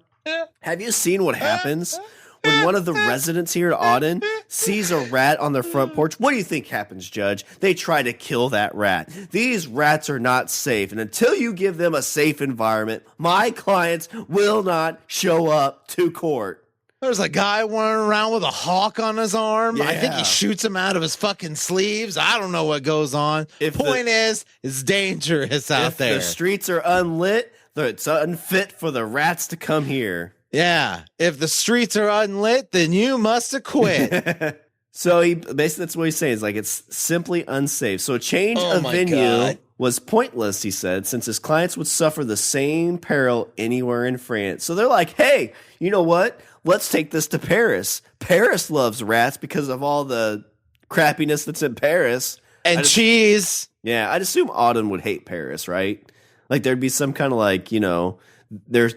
Have you seen what happens when one of the residents here at Auden sees a rat on their front porch? What do you think happens, Judge? They try to kill that rat. These rats are not safe, and until you give them a safe environment, my clients will not show up to court. There's a guy running around with a hawk on his arm. Yeah. I think he shoots him out of his fucking sleeves. I don't know what goes on. Point is, it's dangerous out there. If the streets are unlit, It's unfit for the rats to come here. Yeah. If the streets are unlit, then you must acquit. So he basically, that's what he's saying. It's like it's simply unsafe. So a change of venue was pointless, he said, since his clients would suffer the same peril anywhere in France. So they're like, hey, you know what? Let's take this to Paris. Paris loves rats because of all the crappiness that's in Paris. And cheese. Yeah, I'd assume Auden would hate Paris, right? Like there'd be some kind of like, you know, they're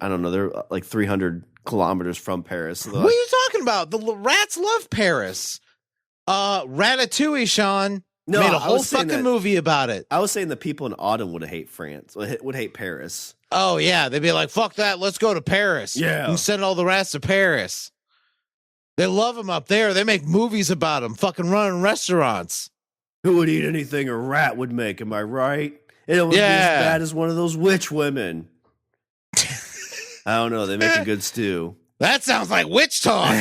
I don't know, they're like 300 kilometers from Paris. So what are you talking about? The rats love Paris. Ratatouille, Shawn, made a whole fucking movie about it. I was saying the people in Auden would hate France, would hate Paris. Oh, yeah. They'd be like, fuck that. Let's go to Paris. Yeah. And send all the rats to Paris. They love them up there. They make movies about them, fucking running restaurants. Who would eat anything a rat would make? Am I right? It would be as bad as one of those witch women. I don't know. They make a good stew. That sounds like witch talk.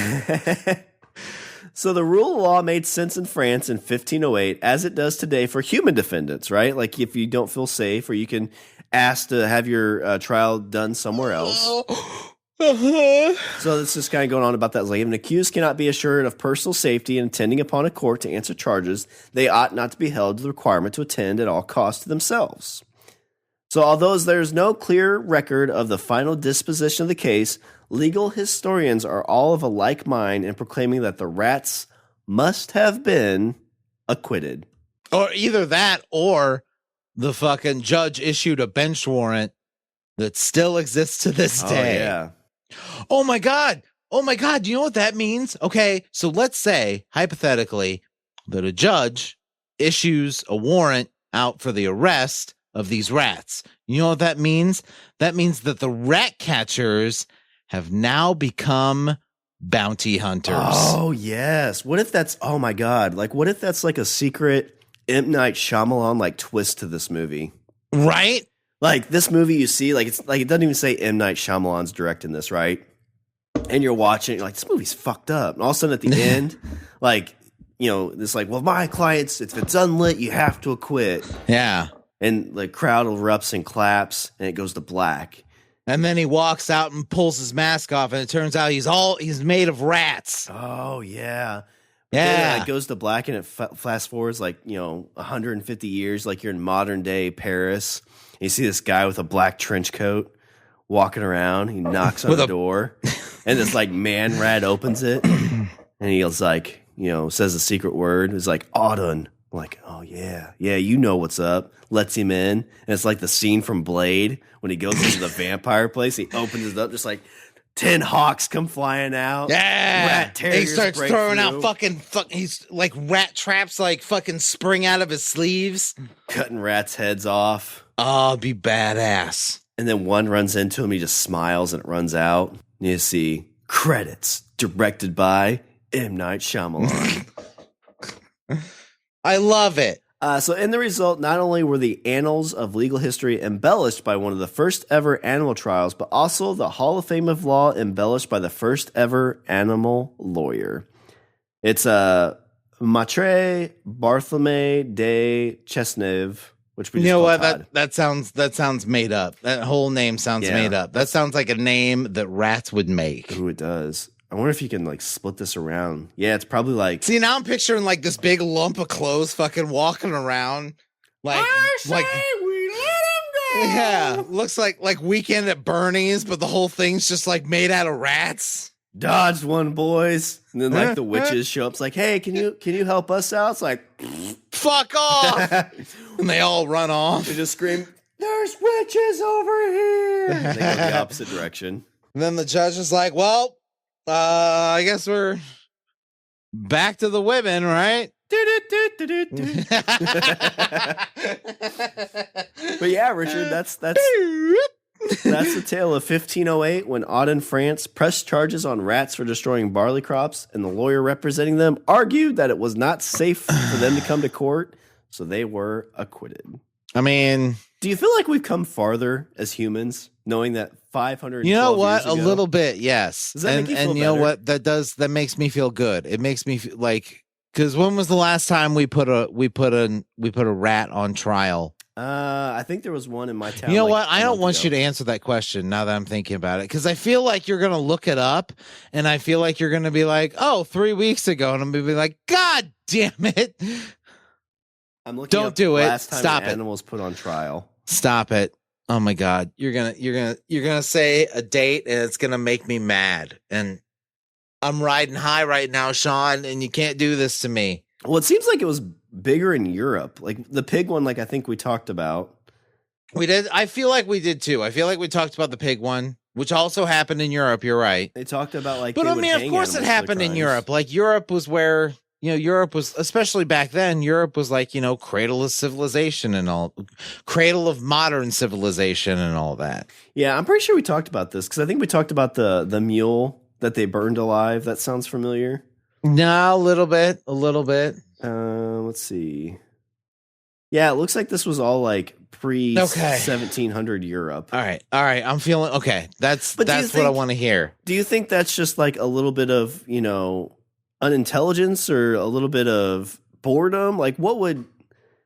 So the rule of law made sense in France in 1508, as it does today for human defendants, right? Like if you don't feel safe, or you can ask to have your trial done somewhere else. So this is kind of going on about that. Like if an accused cannot be assured of personal safety in attending upon a court to answer charges, they ought not to be held to the requirement to attend at all costs to themselves. So although there's no clear record of the final disposition of the case, legal historians are all of a like mind in proclaiming that the rats must have been acquitted. Or either that, or the fucking judge issued a bench warrant that still exists to this day. Yeah. Oh my God. Oh my God. Do you know what that means? Okay. So let's say, hypothetically, that a judge issues a warrant out for the arrest of these rats. You know what that means? That means that the rat catchers have now become bounty hunters. Oh, yes. What if that's, oh my God, like what if that's like a secret M. Night Shyamalan like twist to this movie? Right? Like this movie you see, like it's like it doesn't even say M. Night Shyamalan's directing this, right? And you're watching, you're like, this movie's fucked up. And all of a sudden at the end, like, you know, it's like, well, my clients, if it's unlit, you have to acquit. Yeah. And the crowd erupts and claps, and it goes to black. And then he walks out and pulls his mask off, and it turns out he's made of rats. Oh, yeah. Yeah. Then it goes to black, and it fast forwards like, you know, 150 years, like you're in modern day Paris. And you see this guy with a black trench coat walking around. He knocks on the door, and this like man rat opens it, and he's like, you know, says a secret word. It's like, Auden. I'm like, oh, yeah, you know what's up. Lets him in. And it's like the scene from Blade when he goes into the vampire place. He opens it up, just like 10 hawks come flying out. Yeah. Rat terriers he starts break throwing through. out fucking, he's like rat traps, like fucking spring out of his sleeves. Cutting rats' heads off. Oh, be badass. And then one runs into him. He just smiles and it runs out. You see credits directed by M. Night Shyamalan. I love it. So in the result, not only were the annals of legal history embellished by one of the first ever animal trials, but also the Hall of Fame of Law embellished by the first ever animal lawyer. It's Maitre Bartholomew de Chesneve, which we just call Todd. That sounds made up. That whole name sounds made up. That sounds like a name that rats would make. Ooh, it does. I wonder if you can like split this around. Yeah, it's probably like. See, now I'm picturing like this big lump of clothes fucking walking around. Like, we let him go. Yeah, looks like Weekend at Bernie's, but the whole thing's just like made out of rats. Dodged one, boys. And then like the witches show up. It's like, hey, can you help us out? It's like, fuck off. And they all run off. They just scream, there's witches over here. And they go the opposite direction. And then the judge is like, well, I guess we're back to the women, right? But yeah, Richard, that's the tale of 1508 when Auden, France pressed charges on rats for destroying barley crops, and the lawyer representing them argued that it was not safe for them to come to court, so they were acquitted. I mean, do you feel like we've come farther as humans, knowing that 500? You know what? A little bit, yes. Does that make you feel and you better? know what? That makes me feel good. It makes me feel like, because when was the last time we put a rat on trial? I think there was one in my town. You know what? I don't want you to answer that question now that I'm thinking about it, because I feel like you're going to look it up, and I feel like you're going to be like, oh, 3 weeks ago. And I'm going to be like, God damn it. I'm looking Don't do it. Last time Stop an it. animal was put on trial. Stop it. Oh my God. You're going to say a date, and it's going to make me mad. And I'm riding high right now, Shawn, and you can't do this to me. Well, it seems like it was bigger in Europe. Like the pig one, like I think we talked about. We did. I feel like we did too. I feel like we talked about the pig one, which also happened in Europe. You're right. They talked about like, but I mean, of course it happened in Europe. Like Europe was where, Europe was, especially back then, Europe was like, cradle of civilization and all, cradle of modern civilization and all that. Yeah, I'm pretty sure we talked about this because I think we talked about the mule that they burned alive. That sounds familiar. No, a little bit. Let's see. Yeah, it looks like this was all like pre 1700 Europe. All right. I'm feeling okay. That's what I want to hear. Do you think that's just like a little bit of unintelligence or a little bit of boredom? Like, what would?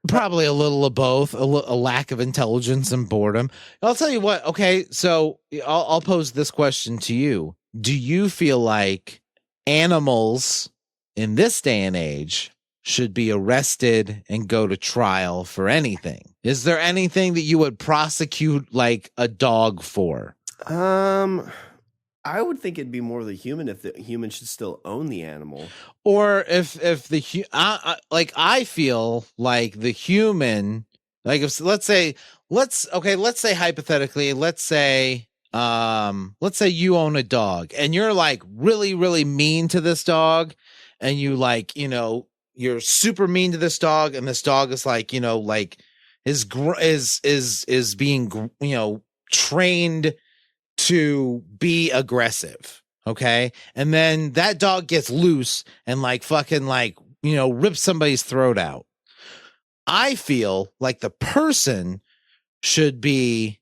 Probably a little of both. A lack of intelligence and boredom. I'll tell you what. Okay, so I'll pose this question to you. Do you feel like animals in this day and age should be arrested and go to trial for anything? Is there anything that you would prosecute like a dog for? I would think it'd be more the human if the human should still own the animal. Or if the I feel like the human, like if let's say hypothetically, let's say you own a dog and you're like really, really mean to this dog, and you like, you're super mean to this dog, and this dog is like, like is being, trained to be aggressive. Okay. And then that dog gets loose and like fucking like, rips somebody's throat out. I feel like the person should be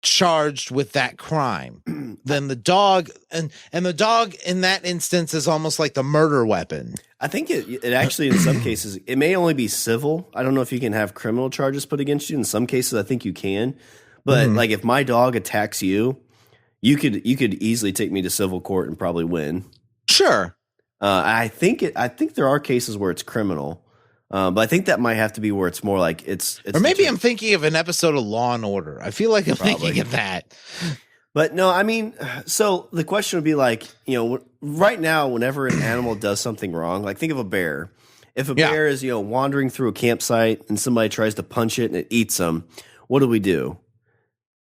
charged with that crime. Then the dog and the dog in that instance is almost like the murder weapon. I think it actually, in some cases, it may only be civil. I don't know if you can have criminal charges put against you. In some cases, I think you can. But like if my dog attacks you, you could easily take me to civil court and probably win. Sure. I think there are cases where it's criminal. But I think that might have to be where it's more like it's or maybe I'm thinking of an episode of Law and Order. I feel like I'm thinking of that. But no, I mean, so the question would be like, right now, whenever an animal does something wrong, like think of a bear. If a bear is, wandering through a campsite and somebody tries to punch it and it eats them, what do?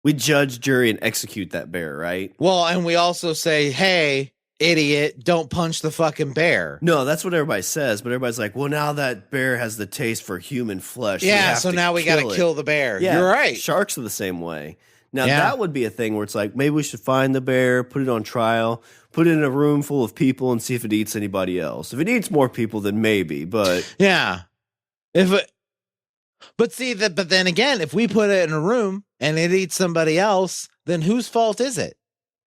We judge, jury, and execute that bear, right? Well, and we also say, hey, idiot, don't punch the fucking bear. No, that's what everybody says, but everybody's like, well, now that bear has the taste for human flesh. Yeah, so now we got to kill the bear. Yeah, you're right. Sharks are the same way. Now, that would be a thing where it's like, maybe we should find the bear, put it on trial, put it in a room full of people, and see if it eats anybody else. If it eats more people, then maybe, but... Yeah. But then again, if we put it in a room and it eats somebody else, then whose fault is it?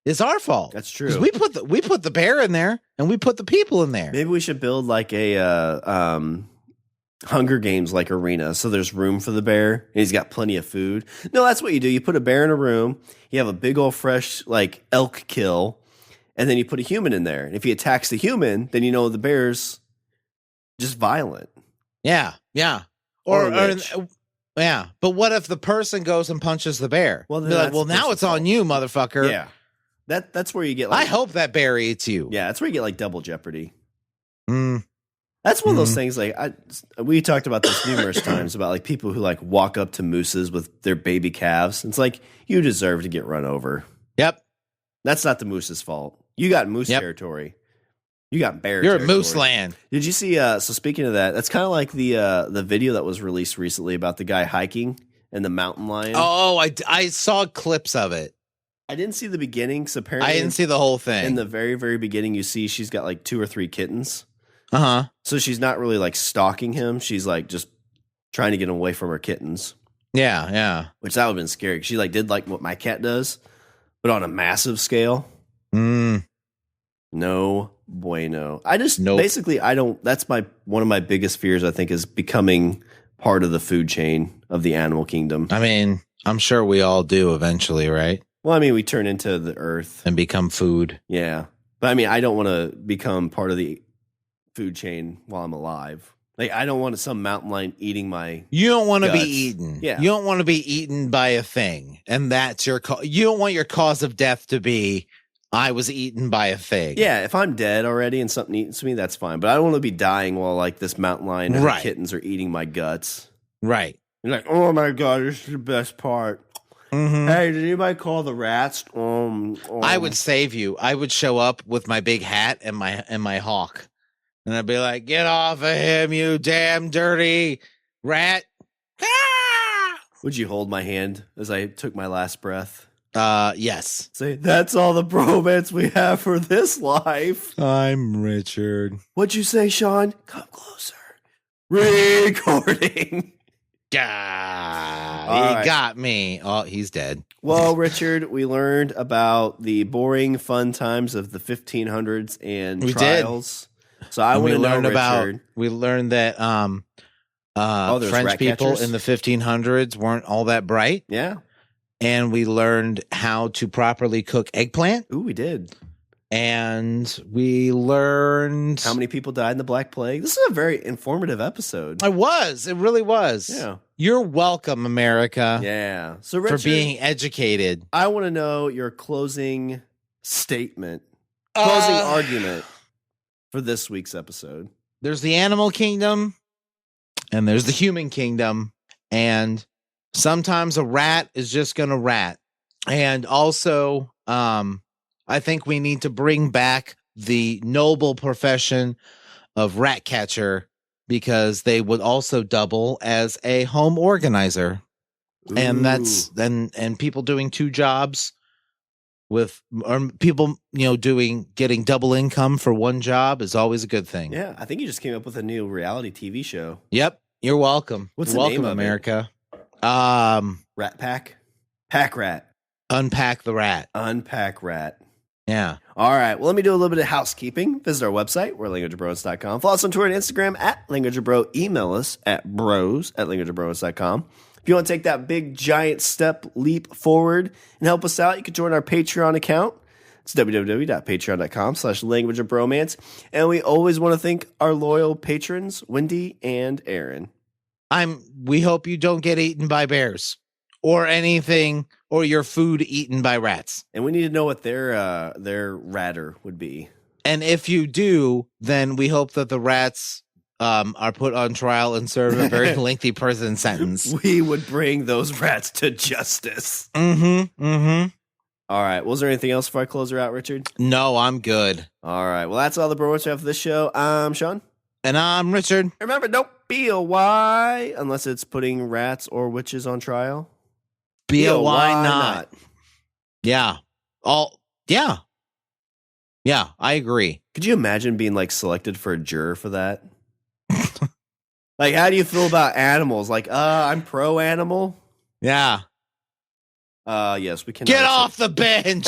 It's our fault. That's true. We put the bear in there and we put the people in there. Maybe we should build like a Hunger Games like arena, so there's room for the bear and he's got plenty of food. No, that's what you do. You put a bear in a room, you have a big old fresh like elk kill, and then you put a human in there. And if he attacks the human, then the bear's just violent. Yeah. But what if the person goes and punches the bear? Well, now it's on you, motherfucker. Yeah. That's where you get like, I hope that bear eats you. Yeah, that's where you get like double jeopardy. That's one of those things like we talked about this numerous times about like people who like walk up to mooses with their baby calves. It's like you deserve to get run over. Yep. That's not the moose's fault. You got moose territory. You got bear You're territory. at moose land. Did you see so speaking of that, that's kind of like the video that was released recently about the guy hiking and the mountain lion. Oh, I saw clips of it. I didn't see the beginning, so apparently I didn't see the whole thing. In the very, very beginning, you see she's got like 2 or 3 kittens. Uh-huh. So she's not really like stalking him. She's like just trying to get him away from her kittens. Yeah. Which that would have been scary. She like did like what my cat does, but on a massive scale. No bueno. Basically I don't. That's one of my biggest fears. I think is becoming part of the food chain of the animal kingdom. I mean, I'm sure we all do eventually, right? Well, I mean, we turn into the earth. And become food. Yeah. But I mean, I don't want to become part of the food chain while I'm alive. Like, I don't want some mountain lion eating my You don't want to be guts. eaten. Yeah. You don't want to be eaten by a thing. And that's your you don't want your cause of death to be, I was eaten by a thing. Yeah, if I'm dead already and something eats me, that's fine. But I don't want to be dying while, like, this mountain lion and the kittens are eating my guts. Right. You're like, oh my God, this is the best part. Mm-hmm. Hey, did anybody call the rats? I would save you. I would show up with my big hat and my hawk. And I'd be like, get off of him, you damn dirty rat. Ah! Would you hold my hand as I took my last breath? Yes. Say, that's all the bromance we have for this life. I'm Richard. What'd you say, Shawn? Come closer. Recording. He got me. Oh, he's dead. Well, Richard, we learned about the boring fun times of the 1500s and trials. So I want to know, Richard. We learned that French people in the 1500s weren't all that bright. Yeah. And we learned how to properly cook eggplant. Ooh, we did. And we learned how many people died in the Black Plague. This is a very informative episode. It really was. Yeah. You're welcome, America. Yeah. So, Richard, for being educated. I want to know your closing statement, closing argument for this week's episode. There's the animal kingdom and there's the human kingdom. And sometimes a rat is just going to rat. And also, I think we need to bring back the noble profession of rat catcher because they would also double as a home organizer. Ooh. And that's and people doing two jobs with or people, getting double income for one job is always a good thing. Yeah, I think you just came up with a new reality TV show. Yep. You're welcome. What's You're the welcome, name of America? Rat Pack? Pack Rat. Unpack the Rat. Unpack Rat. Yeah. All right. Well, let me do a little bit of housekeeping. Visit our website, we're languageofbros.com. Follow us on Twitter and Instagram at languageofbro. Email us at bros@languageofbros.com. If you want to take that big, giant step leap forward and help us out, you can join our Patreon account. It's www.patreon.com/languageofbromance. And we always want to thank our loyal patrons, Wendy and Aaron. We hope you don't get eaten by bears or anything, or your food eaten by rats. And we need to know what their ratter would be. And if you do, then we hope that the rats are put on trial and serve a very lengthy prison sentence. We would bring those rats to justice. Mm-hmm. Mm-hmm. All right. Was there anything else before I close her out, Richard? No, I'm good. All right. Well, that's all the bromance we have for this show. I'm Shawn. And I'm Richard. Remember, don't be a why unless it's putting rats or witches on trial. Be a why not? Yeah. Yeah. Yeah, I agree. Could you imagine being selected for a juror for that? How do you feel about animals? I'm pro animal. Yeah. Yes, we can. Get off the bench.